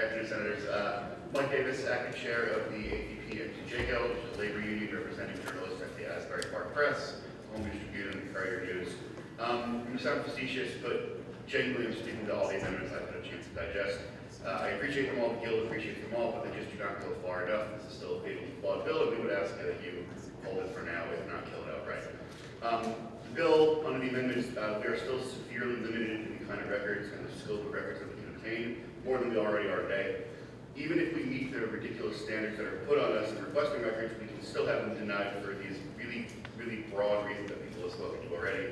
Afternoon, Senators. Mike Davis, acting chair of the APP and JGO, which is a labor union representing journalists at the Asbury Park Press, Home News Tribune, and Courier News. I'm going to sound facetious, but genuinely I'm speaking to all the amendments I've had a chance to digest. I appreciate them all, the Guild appreciates them all, but they just do not go far enough. This is still a fatally flawed bill, and we would ask that you hold it for now, if not kill it outright. The bill, under the amendments, we are still severely limited in the kind of records and the scope of records that we can obtain, more than we already are today. Even if we meet the ridiculous standards that are put on us in requesting records, we can still have them denied for these really, really broad reasons that people have spoken to already.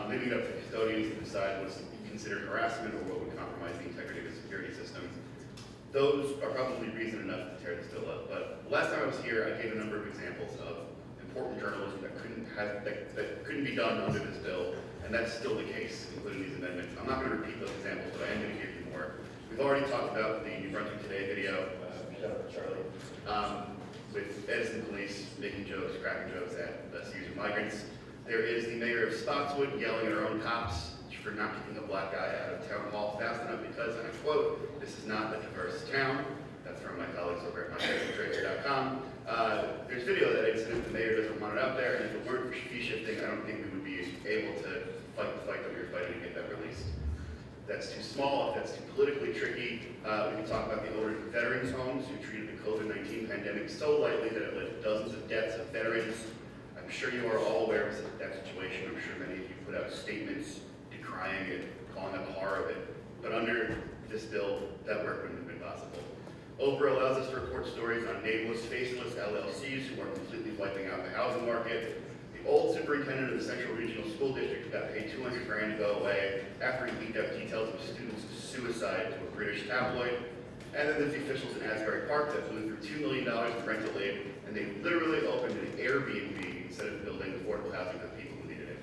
Leaving it up to custodians to decide what's considered harassment or what would compromise the integrity of the security system. Those are probably reason enough to tear this bill up. But last time I was here, I gave a number of examples of important journalism that couldn't be done under this bill, and that's still the case, including these amendments. I'm not going to repeat those examples, but I am going to give you more. We've already talked about the New Brunswick Today video, shout out to Charlie, with Edison police making jokes, cracking jokes at Syrian migrants. There is the mayor of Spotswood yelling at her own cops for not kicking a black guy out of town hall fast enough because, and I quote, "This is not a diverse town." That's from my colleagues over at mytrader.com. There's video of that incident. The mayor doesn't want it out there, and if it weren't for fee shifting, I don't think we would be able to fight the fight that we were fighting to get that released. That's too small, if that's too politically tricky, we can talk about the older veterans' homes who treated the COVID-19 pandemic so lightly that it led to dozens of deaths of veterans. I'm sure you are all aware of that situation. I'm sure many of you put out statements decrying it, calling out the horror of it. But under this bill, that work wouldn't have been possible. OPRA allows us to report stories on nameless, faceless LLCs who are completely wiping out the housing market. The old superintendent of the Central Regional School District got paid $200 grand to go away after he leaked out details of students' suicide to a British tabloid. And then there's the officials in Asbury Park that blew through $2 million in rental aid, and they literally opened an Airbnb instead of building affordable housing for people who needed it.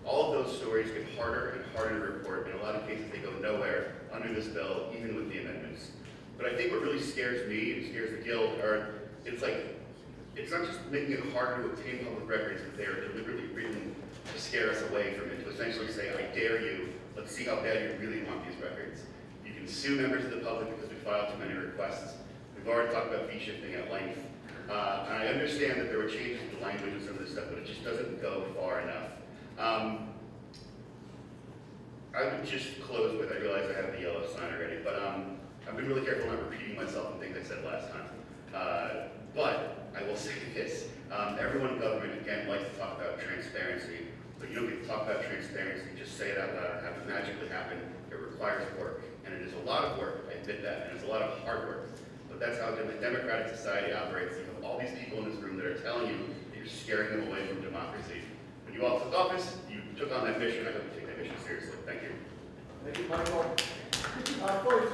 All of those stories get harder and harder to report. In a lot of cases, they go nowhere under this bill, even with the amendments. But I think what really scares me and scares the Guild it's not just making it harder to obtain public records, but they are deliberately written to scare us away from it, to essentially say, I dare you, let's see how bad you really want these records. You can sue members of the public because we filed too many requests. We've already talked about fee shifting at length. And I understand that there were changes to language and some of this stuff, but it just doesn't go far enough. I would just close with, I realize I have the yellow sign already, but I've been really careful not repeating myself and things I said last time. But I will say this, everyone in government, again, likes to talk about transparency, but you don't get to talk about transparency, just say it out loud and have it magically happen. It requires work, and it is a lot of work, I admit that, and it's a lot of hard work. But that's how a democratic society operates. You have all these people in this room that are telling you that you're scaring them away from democracy. When you all took office, you took on that mission. I hope you take that mission seriously. Thank you. Thank you, Michael. Folks,